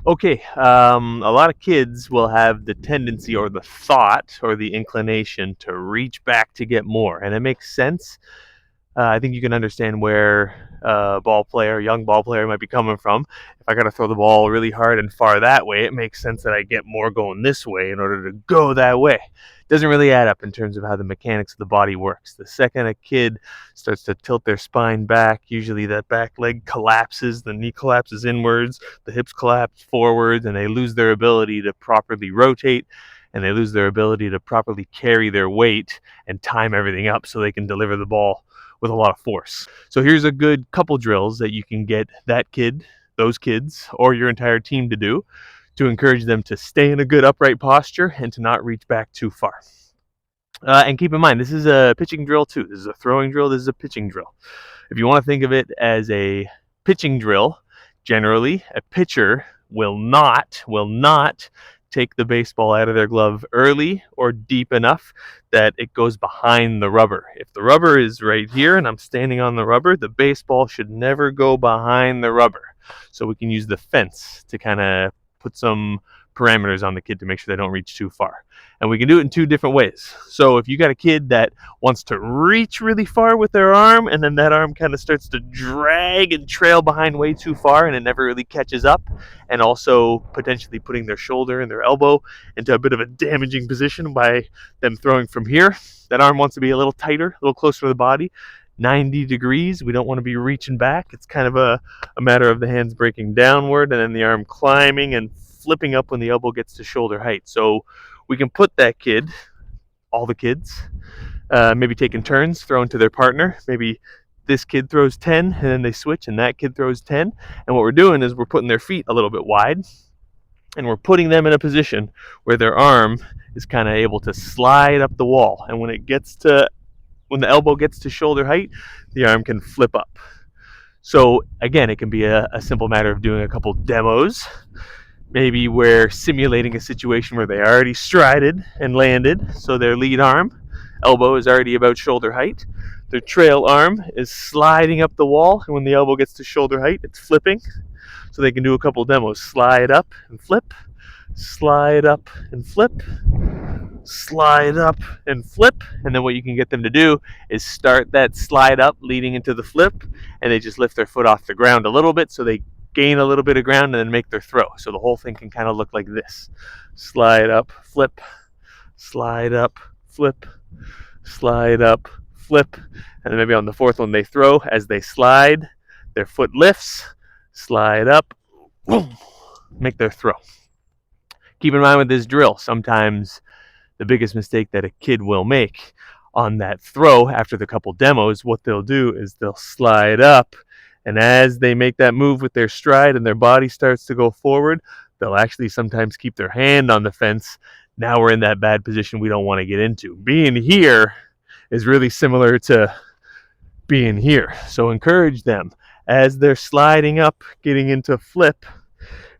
Okay, a lot of kids will have the tendency or the thought or the inclination to reach back to get more, and it makes sense. I think you can understand where a young ball player might be coming from. If I got to throw the ball really hard and far that way, it makes sense that I get more going this way in order to go that way. Doesn't really add up in terms of how the mechanics of the body works. The second a kid starts to tilt their spine back, usually that back leg collapses, the knee collapses inwards, the hips collapse forwards, and they lose their ability to properly rotate, and they lose their ability to properly carry their weight and time everything up so they can deliver the ball with a lot of force. So here's a good couple drills that you can get that kid, those kids, or your entire team to do to encourage them to stay in a good upright posture and to not reach back too far. And keep in mind, this is a pitching drill too. This is a throwing drill. This is a pitching drill. If you want to think of it as a pitching drill, generally a pitcher will not take the baseball out of their glove early or deep enough that it goes behind the rubber. If the rubber is right here and I'm standing on the rubber, the baseball should never go behind the rubber. So we can use the fence to kind of put some parameters on the kid to make sure they don't reach too far. And we can do it in two different ways. So if you got a kid that wants to reach really far with their arm, and then that arm kind of starts to drag and trail behind way too far and it never really catches up, and also potentially putting their shoulder and their elbow into a bit of a damaging position by them throwing from here, that arm wants to be a little tighter, a little closer to the body, 90 degrees. We don't want to be reaching back. It's kind of a matter of the hands breaking downward and then the arm climbing and flipping up when the elbow gets to shoulder height. So we can put that kid, all the kids, maybe taking turns throwing to their partner. Maybe this kid throws 10 and then they switch and that kid throws 10. And what we're doing is we're putting their feet a little bit wide and we're putting them in a position where their arm is kind of able to slide up the wall. And when the elbow gets to shoulder height, the arm can flip up. So again, it can be a simple matter of doing a couple demos. Maybe we're simulating a situation where they already strided and landed, so their lead arm, elbow is already about shoulder height. Their trail arm is sliding up the wall, and when the elbow gets to shoulder height, it's flipping. So they can do a couple demos. Slide up and flip, slide up and flip, slide up and flip. And then what you can get them to do is start that slide up leading into the flip, and they just lift their foot off the ground a little bit so they gain a little bit of ground and then make their throw. So the whole thing can kind of look like this. Slide up, flip, slide up, flip, slide up, flip. And then maybe on the fourth one they throw. As they slide, their foot lifts, slide up, boom, make their throw. Keep in mind with this drill, sometimes the biggest mistake that a kid will make on that throw after the couple demos, what they'll do is they'll slide up, and as they make that move with their stride and their body starts to go forward, they'll actually sometimes keep their hand on the fence. Now we're in that bad position we don't want to get into. Being here is really similar to being here. So encourage them as they're sliding up, getting into flip.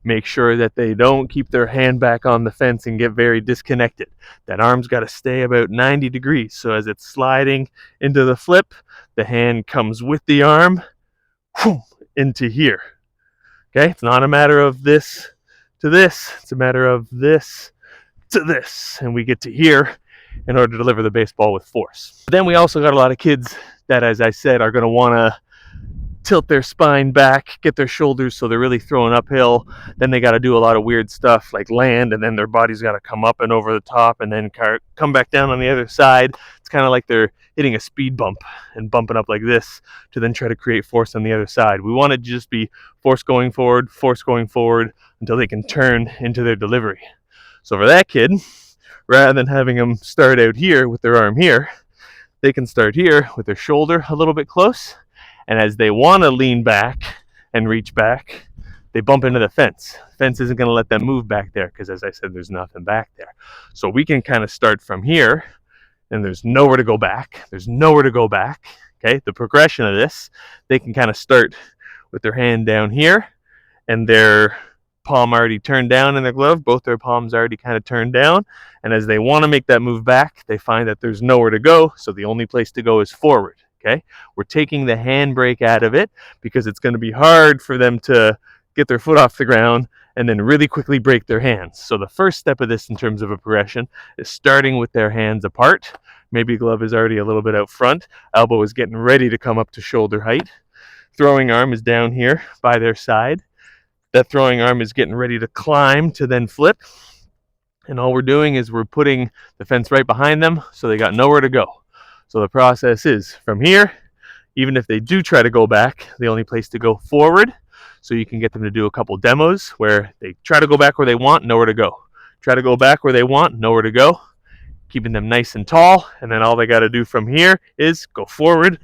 Make sure that they don't keep their hand back on the fence and get very disconnected. That arm's got to stay about 90 degrees. So as it's sliding into the flip, the hand comes with the arm into here. Okay, it's not a matter of this to this, it's a matter of this to this, and we get to here in order to deliver the baseball with force. But then we also got a lot of kids that, as I said, are going to want to tilt their spine back, get their shoulders so they're really throwing uphill. Then they got to do a lot of weird stuff like land, and then their body's got to come up and over the top and then come back down on the other side. It's kind of like they're hitting a speed bump and bumping up like this to then try to create force on the other side. We want it to just be force going forward until they can turn into their delivery. So for that kid, rather than having them start out here with their arm here, they can start here with their shoulder a little bit close. And as they want to lean back and reach back, they bump into the fence. The fence isn't going to let them move back there because, as I said, there's nothing back there. So we can kind of start from here, and there's nowhere to go back. There's nowhere to go back. Okay, the progression of this, they can kind of start with their hand down here, and their palm already turned down in their glove. Both their palms already kind of turned down. And as they want to make that move back, they find that there's nowhere to go. So the only place to go is forward. Okay, we're taking the handbrake out of it because it's going to be hard for them to get their foot off the ground and then really quickly break their hands. So the first step of this in terms of a progression is starting with their hands apart. Maybe glove is already a little bit out front. Elbow is getting ready to come up to shoulder height. Throwing arm is down here by their side. That throwing arm is getting ready to climb to then flip. And all we're doing is we're putting the fence right behind them so they got nowhere to go. So the process is from here, even if they do try to go back, the only place to go forward. So you can get them to do a couple demos where they try to go back where they want, nowhere to go. Try to go back where they want, nowhere to go. Keeping them nice and tall, and then all they got to do from here is go forward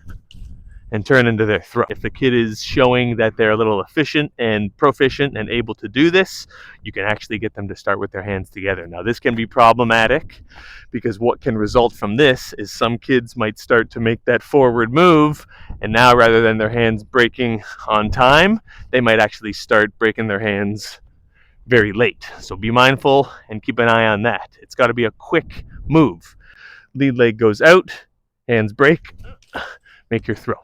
and turn into their throw. If the kid is showing that they're a little efficient and proficient and able to do this, you can actually get them to start with their hands together. Now, this can be problematic because what can result from this is some kids might start to make that forward move, and now rather than their hands breaking on time, they might actually start breaking their hands very late. So be mindful and keep an eye on that. It's got to be a quick move. Lead leg goes out, hands break, make your throw.